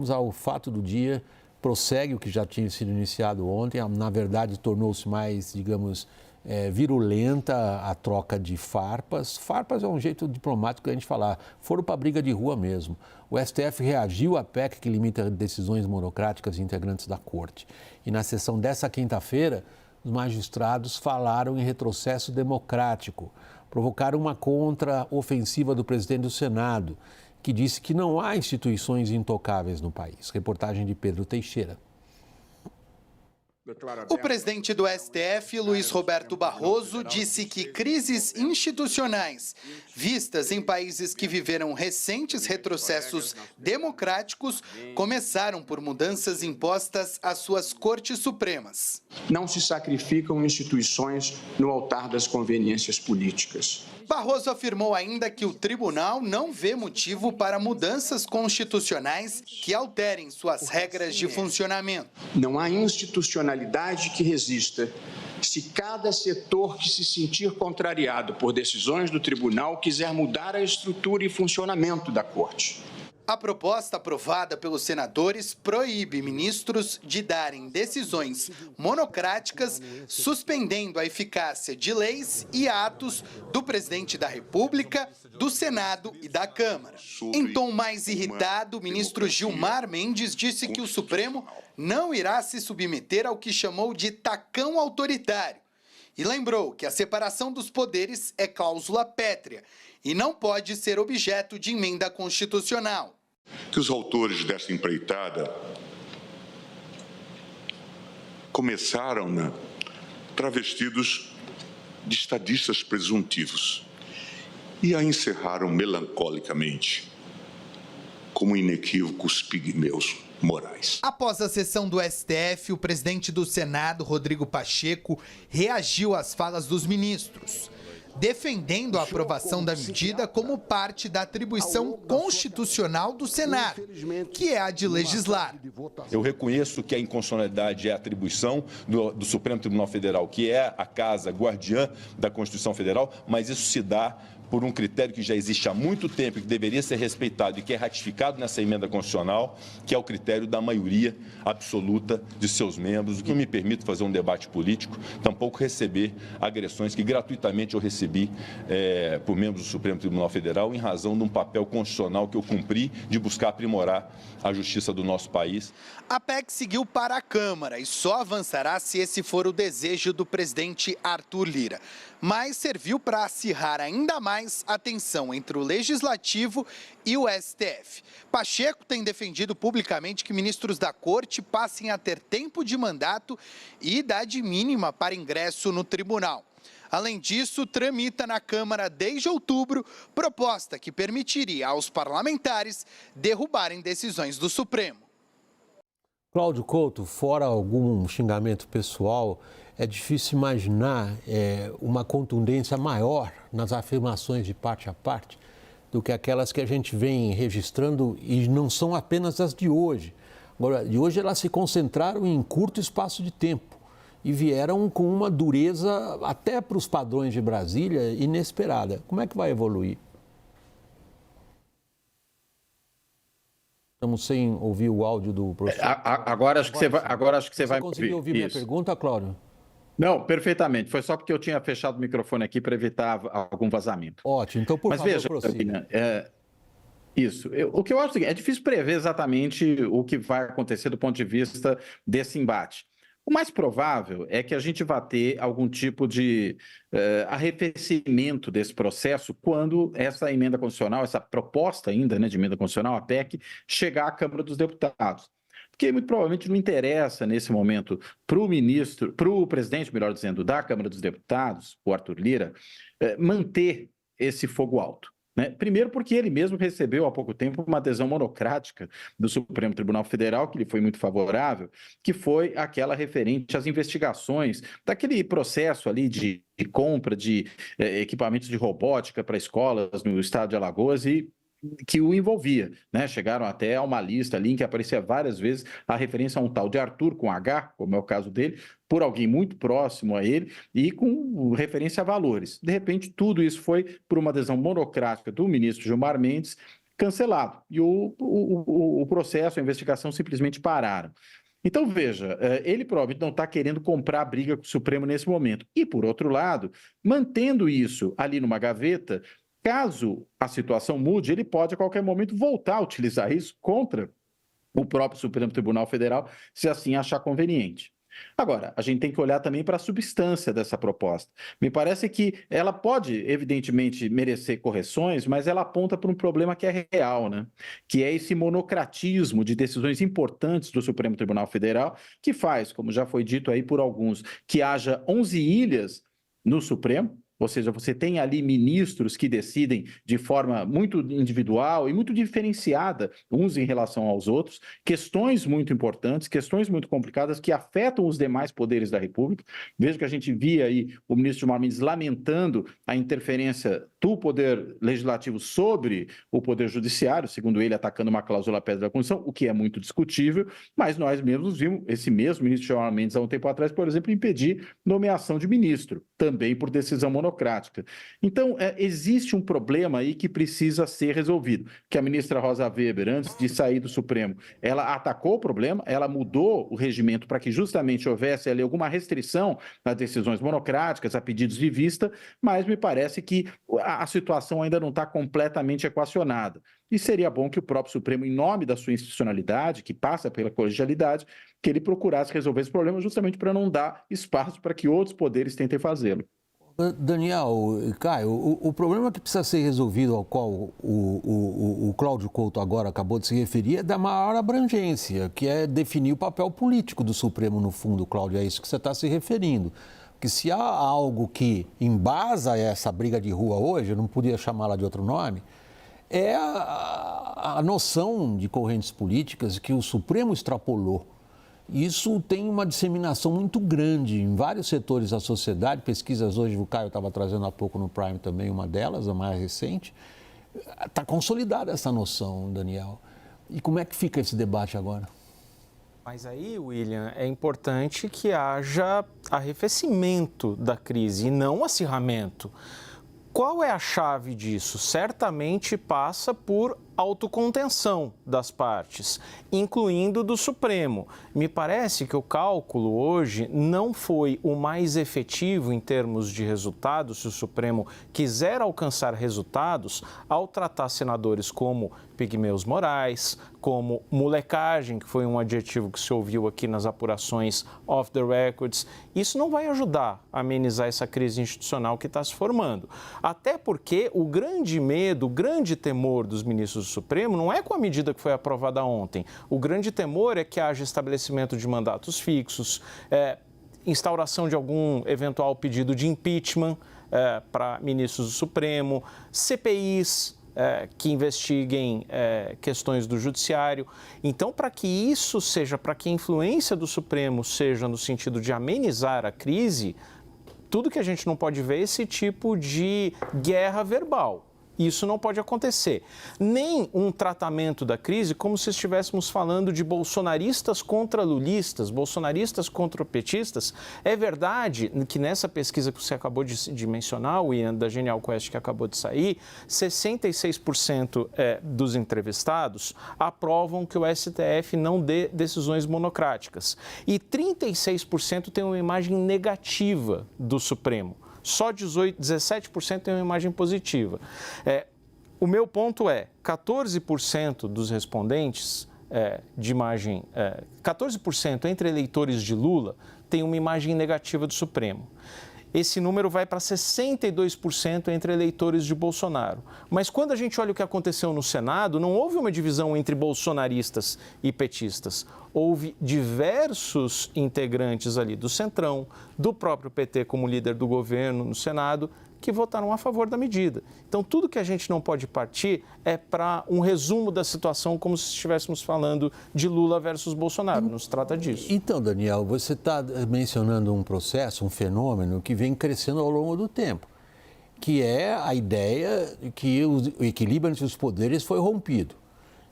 Vamos ao fato do dia, prossegue o que já tinha sido iniciado ontem, na verdade tornou-se mais, digamos, virulenta a troca de farpas. Farpas é um jeito diplomático de a gente falar, foram para a briga de rua mesmo. O STF reagiu à PEC que limita decisões monocráticas de integrantes da Corte. E na sessão dessa quinta-feira, os magistrados falaram em retrocesso democrático, provocaram uma contra-ofensiva do presidente do Senado, que disse que não há instituições intocáveis no país. Reportagem de Pedro Teixeira. O presidente do STF, Luiz Roberto Barroso, disse que crises institucionais vistas em países que viveram recentes retrocessos democráticos começaram por mudanças impostas às suas cortes supremas. Não se sacrificam instituições no altar das conveniências políticas. Barroso afirmou ainda que o tribunal não vê motivo para mudanças constitucionais que alterem suas regras de funcionamento. Não há institucionalidade que resista se cada setor que se sentir contrariado por decisões do tribunal quiser mudar a estrutura e funcionamento da Corte. A proposta aprovada pelos senadores proíbe ministros de darem decisões monocráticas, suspendendo a eficácia de leis e atos do presidente da República, do Senado e da Câmara. Em tom mais irritado, o ministro Gilmar Mendes disse que o Supremo não irá se submeter ao que chamou de tacão autoritário e lembrou que a separação dos poderes é cláusula pétrea e não pode ser objeto de emenda constitucional. Que os autores dessa empreitada começaram travestidos de estadistas presuntivos e a encerraram melancolicamente como inequívocos pigmeus morais. Após a sessão do STF, o presidente do Senado, Rodrigo Pacheco, reagiu às falas dos ministros, defendendo a aprovação da medida como parte da atribuição constitucional do Senado, que é a de legislar. Eu reconheço que a inconstitucionalidade é a atribuição do Supremo Tribunal Federal, que é a casa guardiã da Constituição Federal, mas isso se dá por um critério que já existe há muito tempo e que deveria ser respeitado e que é ratificado nessa emenda constitucional, que é o critério da maioria absoluta de seus membros, o que não me permite fazer um debate político, tampouco receber agressões que gratuitamente eu recebi por membros do Supremo Tribunal Federal em razão de um papel constitucional que eu cumpri de buscar aprimorar a justiça do nosso país. A PEC seguiu para a Câmara e só avançará se esse for o desejo do presidente Arthur Lira. Mas serviu para acirrar ainda mais a tensão entre o Legislativo e o STF. Pacheco tem defendido publicamente que ministros da Corte passem a ter tempo de mandato e idade mínima para ingresso no tribunal. Além disso, tramita na Câmara desde outubro proposta que permitiria aos parlamentares derrubarem decisões do Supremo. Cláudio Couto, fora algum xingamento pessoal, é difícil imaginar uma contundência maior nas afirmações de parte a parte do que aquelas que a gente vem registrando e não são apenas as de hoje. Agora, de hoje elas se concentraram em curto espaço de tempo e vieram com uma dureza, até para os padrões de Brasília, inesperada. Como é que vai evoluir? Estamos sem ouvir o áudio do professor. Agora acho que você vai Você conseguiu ouvir minha pergunta, Cláudio? Não, perfeitamente. Foi só porque eu tinha fechado o microfone aqui para evitar algum vazamento. Ótimo. Então, por favor, prossiga. Isso. O que eu acho é difícil prever exatamente o que vai acontecer do ponto de vista desse embate. O mais provável é que a gente vá ter algum tipo de arrefecimento desse processo quando essa emenda constitucional, essa proposta ainda de emenda constitucional, a PEC, chegar à Câmara dos Deputados. Porque muito provavelmente não interessa nesse momento para o presidente, melhor dizendo, da Câmara dos Deputados, o Arthur Lira, manter esse fogo alto. Primeiro porque ele mesmo recebeu há pouco tempo uma adesão monocrática do Supremo Tribunal Federal, que lhe foi muito favorável, que foi aquela referente às investigações daquele processo ali de compra de equipamentos de robótica para escolas no estado de Alagoas e que o envolvia, Chegaram até a uma lista ali em que aparecia várias vezes a referência a um tal de Arthur, com H, como é o caso dele, por alguém muito próximo a ele e com referência a valores. De repente, tudo isso foi por uma adesão monocrática do ministro Gilmar Mendes, cancelado. E o processo, a investigação simplesmente pararam. Então, veja, ele provavelmente não está querendo comprar a briga com o Supremo nesse momento. E, por outro lado, mantendo isso ali numa gaveta, caso a situação mude, ele pode a qualquer momento voltar a utilizar isso contra o próprio Supremo Tribunal Federal, se assim achar conveniente. Agora, a gente tem que olhar também para a substância dessa proposta. Me parece que ela pode, evidentemente, merecer correções, mas ela aponta para um problema que é real, né? Que é esse monocratismo de decisões importantes do Supremo Tribunal Federal, que faz, como já foi dito aí por alguns, que haja 11 ilhas no Supremo. Ou seja, você tem ali ministros que decidem de forma muito individual e muito diferenciada uns em relação aos outros, questões muito importantes, questões muito complicadas que afetam os demais poderes da República. Veja que a gente via aí o ministro Gilmar Mendes lamentando a interferência do Poder Legislativo sobre o Poder Judiciário, segundo ele, atacando uma cláusula pedra da Constituição, o que é muito discutível, mas nós mesmos vimos esse mesmo ministro Gilmar Mendes, há um tempo atrás, por exemplo, impedir nomeação de ministro, também por decisão monocrática. Então, existe um problema aí que precisa ser resolvido, que a ministra Rosa Weber, antes de sair do Supremo, ela atacou o problema, ela mudou o regimento para que justamente houvesse ali alguma restrição nas decisões monocráticas, a pedidos de vista, mas me parece que a situação ainda não está completamente equacionada. E seria bom que o próprio Supremo, em nome da sua institucionalidade, que passa pela colegialidade, que ele procurasse resolver esse problema justamente para não dar espaço para que outros poderes tentem fazê-lo. Daniel, Caio, o problema que precisa ser resolvido, ao qual o Cláudio Couto agora acabou de se referir, é da maior abrangência, que é definir o papel político do Supremo, no fundo, Cláudio, é isso que você está se referindo. Porque se há algo que embasa essa briga de rua hoje, eu não podia chamá-la de outro nome, é a noção de correntes políticas que o Supremo extrapolou. Isso tem uma disseminação muito grande em vários setores da sociedade. Pesquisas hoje, o Caio estava trazendo há pouco no Prime também, uma delas, a mais recente. Está consolidada essa noção, Daniel. E como é que fica esse debate agora? Mas aí, William, é importante que haja arrefecimento da crise e não acirramento. Qual é a chave disso? Certamente passa por autocontenção das partes, incluindo do Supremo. Me parece que o cálculo hoje não foi o mais efetivo em termos de resultados, se o Supremo quiser alcançar resultados, ao tratar senadores como pigmeus morais, como molecagem, que foi um adjetivo que se ouviu aqui nas apurações off the records. Isso não vai ajudar a amenizar essa crise institucional que está se formando. Até porque o grande medo, o grande temor dos ministros do Supremo não é com a medida que foi aprovada ontem. O grande temor é que haja estabelecimento de mandatos fixos, instauração de algum eventual pedido de impeachment para ministros do Supremo, CPIs que investiguem questões do judiciário. Então, para que isso seja, para que a influência do Supremo seja no sentido de amenizar a crise, tudo que a gente não pode ver é esse tipo de guerra verbal. Isso não pode acontecer. Nem um tratamento da crise como se estivéssemos falando de bolsonaristas contra lulistas, bolsonaristas contra petistas. É verdade que nessa pesquisa que você acabou de mencionar, o Ian, da Genial Quest, que acabou de sair, 66% dos entrevistados aprovam que o STF não dê decisões monocráticas. E 36% têm uma imagem negativa do Supremo. Só 17% tem uma imagem positiva. O meu ponto é, 14% dos respondentes de imagem, 14% entre eleitores de Lula tem uma imagem negativa do Supremo. Esse número vai para 62% entre eleitores de Bolsonaro. Mas quando a gente olha o que aconteceu no Senado, não houve uma divisão entre bolsonaristas e petistas. Houve diversos integrantes ali do Centrão, do próprio PT como líder do governo no Senado, que votaram a favor da medida. Então, tudo que a gente não pode partir é para um resumo da situação, como se estivéssemos falando de Lula versus Bolsonaro. Não se trata disso. Então, Daniel, você está mencionando um processo, um fenômeno que vem crescendo ao longo do tempo, que é a ideia de que o equilíbrio entre os poderes foi rompido.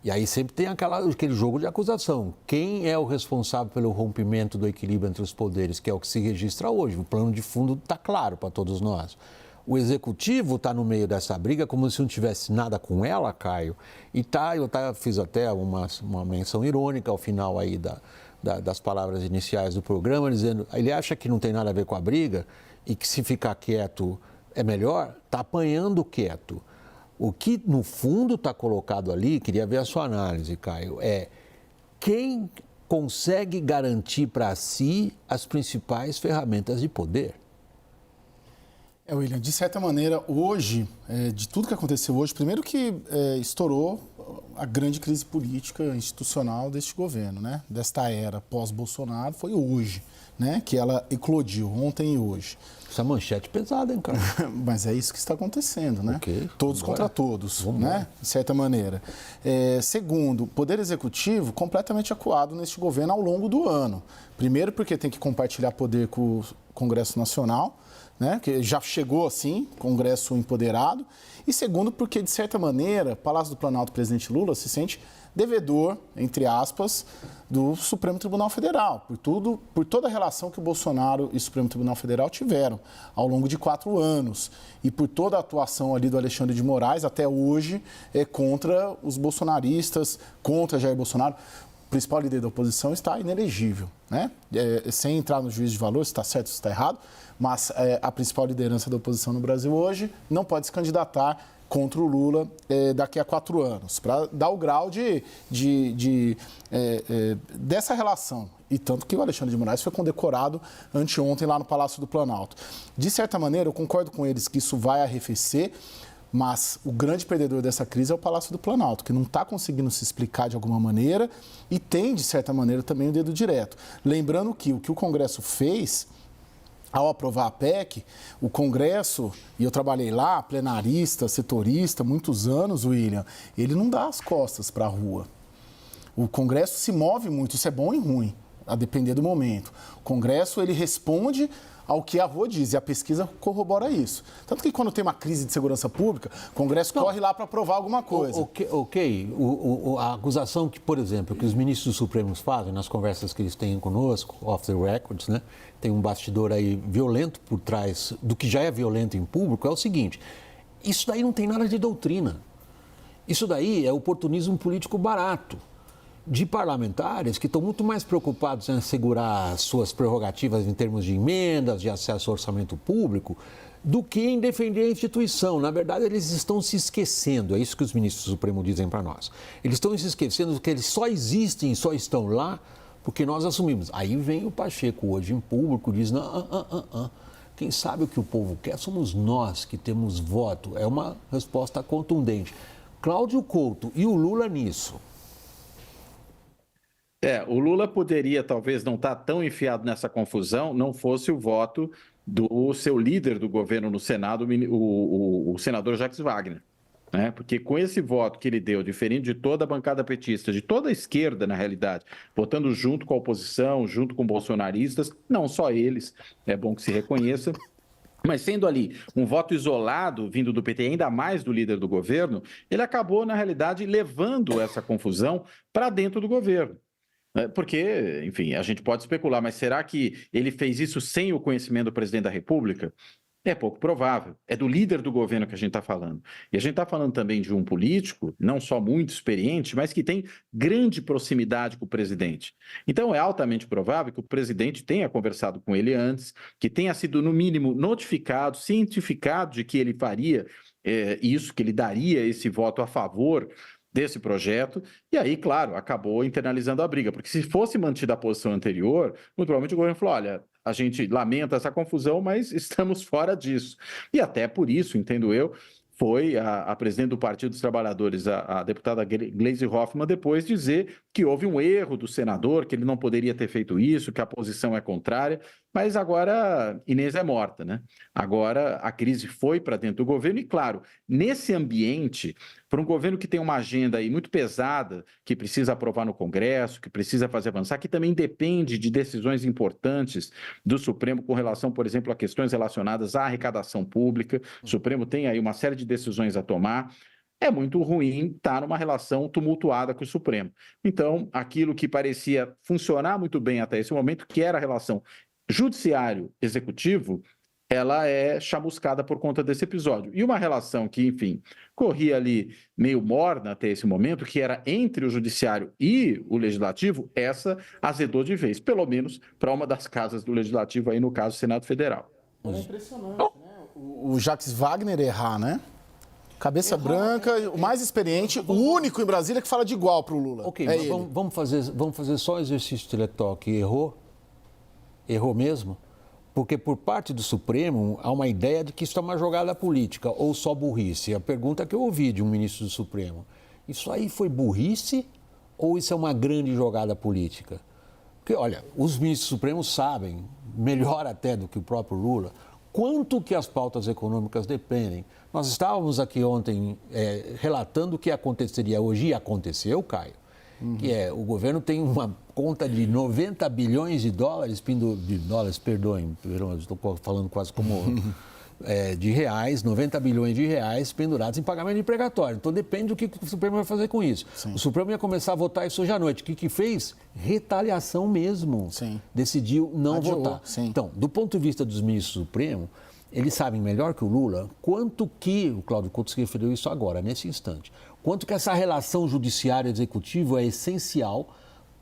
E aí sempre tem aquele jogo de acusação. Quem é o responsável pelo rompimento do equilíbrio entre os poderes, que é o que se registra hoje? O plano de fundo está claro para todos nós. O executivo está no meio dessa briga como se não tivesse nada com ela, Caio. E fiz até uma menção irônica ao final aí das palavras iniciais do programa, dizendo, ele acha que não tem nada a ver com a briga e que se ficar quieto é melhor, está apanhando quieto. O que no fundo está colocado ali, queria ver a sua análise, Caio, é quem consegue garantir para si as principais ferramentas de poder. William, de certa maneira, hoje, de tudo que aconteceu hoje, primeiro que estourou a grande crise política institucional deste governo, né? Desta era pós-Bolsonaro, foi hoje, né? Que ela eclodiu, ontem e hoje. Essa manchete pesada, hein, cara? Mas é isso que está acontecendo, né? Okay. Todos contra todos, né? De certa maneira. Segundo, o Poder Executivo completamente acuado neste governo ao longo do ano. Primeiro porque tem que compartilhar poder com o Congresso Nacional, né, que já chegou assim, Congresso empoderado, e segundo porque, de certa maneira, Palácio do Planalto, presidente Lula, se sente devedor, entre aspas, do Supremo Tribunal Federal, por toda a relação que o Bolsonaro e o Supremo Tribunal Federal tiveram ao longo de 4 anos, e por toda a atuação ali do Alexandre de Moraes, até hoje, contra os bolsonaristas, contra Jair Bolsonaro. O principal líder da oposição está inelegível, né? Sem entrar no juízo de valor, se está certo ou se está errado, mas a principal liderança da oposição no Brasil hoje não pode se candidatar contra o Lula daqui a 4 anos, para dar o grau dessa relação. E tanto que o Alexandre de Moraes foi condecorado anteontem lá no Palácio do Planalto. De certa maneira, eu concordo com eles que isso vai arrefecer, mas o grande perdedor dessa crise é o Palácio do Planalto, que não está conseguindo se explicar de alguma maneira e tem, de certa maneira, também o dedo direto. Lembrando que o Congresso fez, ao aprovar a PEC, o Congresso, e eu trabalhei lá, plenarista, setorista, muitos anos, William, ele não dá as costas para a rua. O Congresso se move muito, isso é bom e ruim, a depender do momento. O Congresso, ele responde ao que a rua diz, e a pesquisa corrobora isso. Tanto que quando tem uma crise de segurança pública, o Congresso corre lá para aprovar alguma coisa. A acusação que, por exemplo, que os ministros supremos fazem nas conversas que eles têm conosco, off the records, né? Tem um bastidor aí violento por trás do que já é violento em público, é o seguinte, isso daí não tem nada de doutrina. Isso daí é oportunismo político barato de parlamentares que estão muito mais preocupados em assegurar suas prerrogativas em termos de emendas, de acesso ao orçamento público, do que em defender a instituição. Na verdade, eles estão se esquecendo, é isso que os ministros do Supremo dizem para nós. Eles estão se esquecendo que eles só existem e só estão lá porque nós assumimos. Aí vem o Pacheco hoje em público e diz, não, quem sabe o que o povo quer somos nós que temos voto. É uma resposta contundente. Cláudio Couto e o Lula nisso. O Lula poderia talvez não estar tão enfiado nessa confusão, não fosse o voto do seu líder do governo no Senado, o senador Jacques Wagner. Né? Porque com esse voto que ele deu, diferente de toda a bancada petista, de toda a esquerda, na realidade, votando junto com a oposição, junto com bolsonaristas, não só eles, é bom que se reconheça, mas sendo ali um voto isolado, vindo do PT, ainda mais do líder do governo, ele acabou, na realidade, levando essa confusão para dentro do governo. Porque, enfim, a gente pode especular, mas será que ele fez isso sem o conhecimento do presidente da República? É pouco provável. É do líder do governo que a gente está falando. E a gente está falando também de um político, não só muito experiente, mas que tem grande proximidade com o presidente. Então, é altamente provável que o presidente tenha conversado com ele antes, que tenha sido, no mínimo, notificado, cientificado de que ele faria isso, que ele daria esse voto a favor desse projeto, e aí, claro, acabou internalizando a briga, porque se fosse mantida a posição anterior, muito provavelmente o governo falou, olha, a gente lamenta essa confusão, mas estamos fora disso. E até por isso, entendo eu, foi a presidente do Partido dos Trabalhadores, a deputada Gleisi Hoffmann, depois dizer que houve um erro do senador, que ele não poderia ter feito isso, que a posição é contrária, mas agora Inês é morta, né? Agora a crise foi para dentro do governo e, claro, nesse ambiente, para um governo que tem uma agenda aí muito pesada, que precisa aprovar no Congresso, que precisa fazer avançar, que também depende de decisões importantes do Supremo com relação, por exemplo, a questões relacionadas à arrecadação pública. O Supremo tem aí uma série de decisões a tomar. É muito ruim estar numa relação tumultuada com o Supremo. Então, aquilo que parecia funcionar muito bem até esse momento, que era a relação judiciário-executivo, ela é chamuscada por conta desse episódio. E uma relação que, enfim, corria ali meio morna até esse momento, que era entre o judiciário e o legislativo, essa azedou de vez, pelo menos para uma das casas do legislativo, aí no caso, o Senado Federal. É impressionante, né? O Jacques Wagner errar, né? Cabeça branca, o mais experiente, o único em Brasília que fala de igual para o Lula. Ok, vamos fazer só um exercício intelectual que errou mesmo, porque por parte do Supremo há uma ideia de que isso é uma jogada política ou só burrice. A pergunta que eu ouvi de um ministro do Supremo, isso aí foi burrice ou isso é uma grande jogada política? Porque, olha, os ministros supremos sabem, melhor até do que o próprio Lula, quanto que as pautas econômicas dependem. Nós estávamos aqui ontem relatando o que aconteceria hoje, e aconteceu, Caio, que o governo tem uma conta de 90 bilhões de dólares, perdoem, estou falando quase como de reais, 90 bilhões de reais pendurados em pagamento de precatório. Então depende do que o Supremo vai fazer com isso. Sim. O Supremo ia começar a votar isso hoje à noite. O que fez? Retaliação mesmo. Sim. Decidiu não votar. Sim. Então, do ponto de vista dos ministros do Supremo, eles sabem melhor que o Lula quanto que, o Cláudio Couto se referiu isso agora, nesse instante, quanto que essa relação judiciário-executivo é essencial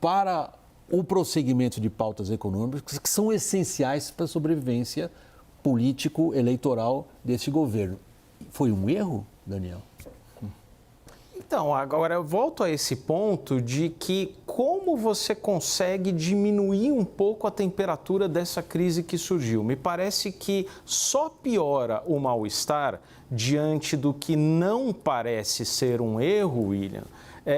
para o prosseguimento de pautas econômicas que são essenciais para a sobrevivência político-eleitoral desse governo. Foi um erro, Daniel? Então, agora eu volto a esse ponto de que como você consegue diminuir um pouco a temperatura dessa crise que surgiu. Me parece que só piora o mal-estar diante do que não parece ser um erro, William,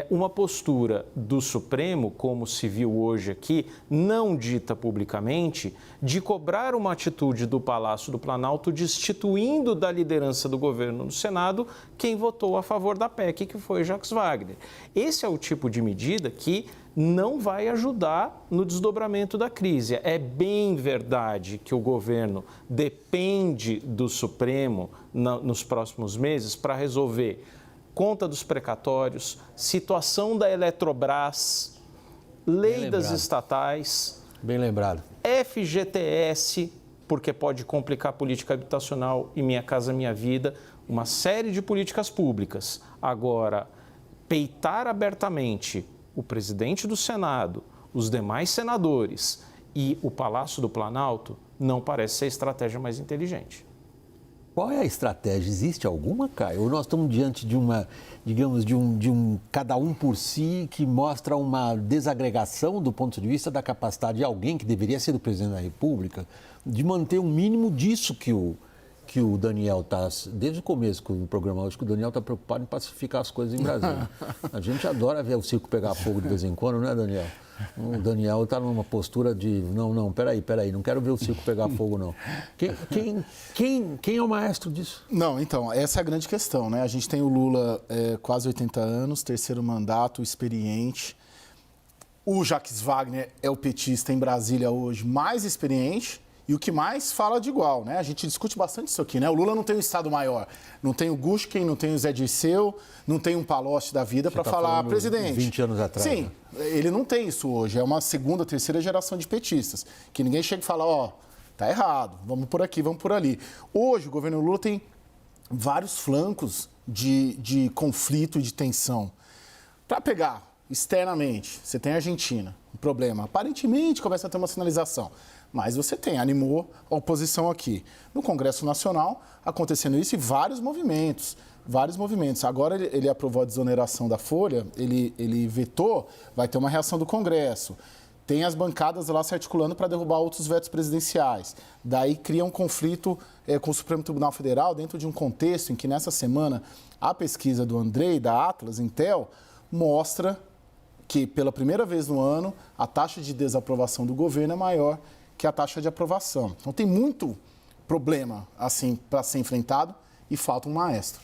uma postura do Supremo, como se viu hoje aqui, não dita publicamente, de cobrar uma atitude do Palácio do Planalto destituindo da liderança do governo no Senado quem votou a favor da PEC, que foi Jacques Wagner. Esse é o tipo de medida que não vai ajudar no desdobramento da crise. É bem verdade que o governo depende do Supremo nos próximos meses para resolver conta dos precatórios, situação da Eletrobras, lei das estatais. Bem lembrado. FGTS, porque pode complicar a política habitacional e Minha Casa Minha Vida, uma série de políticas públicas. Agora, peitar abertamente o presidente do Senado, os demais senadores e o Palácio do Planalto não parece ser a estratégia mais inteligente. Qual é a estratégia? Existe alguma, Caio? Ou nós estamos diante de uma, digamos, de um cada um por si que mostra uma desagregação do ponto de vista da capacidade de alguém que deveria ser o presidente da República de manter um mínimo disso que o Daniel está, desde o começo do programa, acho que o Daniel está preocupado em pacificar as coisas em Brasília. A gente adora ver o circo pegar fogo de vez em quando, né, Daniel? O Daniel está numa postura de, não, peraí, não quero ver o circo pegar fogo, não. Quem é o maestro disso? Não, então, essa é a grande questão, né? A gente tem o Lula quase 80 anos, terceiro mandato, experiente. O Jacques Wagner é o petista em Brasília hoje mais experiente e o que mais fala de igual, né? A gente discute bastante isso aqui, né? O Lula não tem um Estado maior, não tem o Gushkin, não tem o Zé Dirceu, não tem um Palocci da vida para falar presidente. 20 anos atrás. Sim, né? Ele não tem isso hoje, é uma segunda, terceira geração de petistas, que ninguém chega e fala, tá errado, vamos por aqui, vamos por ali. Hoje o governo Lula tem vários flancos de conflito e de tensão. Para pegar externamente, você tem a Argentina, um problema, aparentemente começa a ter uma sinalização. Mas você animou a oposição aqui. No Congresso Nacional, acontecendo isso e vários movimentos. Agora ele aprovou a desoneração da Folha, ele vetou, vai ter uma reação do Congresso. Tem as bancadas lá se articulando para derrubar outros vetos presidenciais. Daí cria um conflito com o Supremo Tribunal Federal dentro de um contexto em que nessa semana a pesquisa do Andrei, da Atlas, Intel, mostra que pela primeira vez no ano a taxa de desaprovação do governo é maior que a taxa de aprovação. Então tem muito problema assim para ser enfrentado e falta um maestro.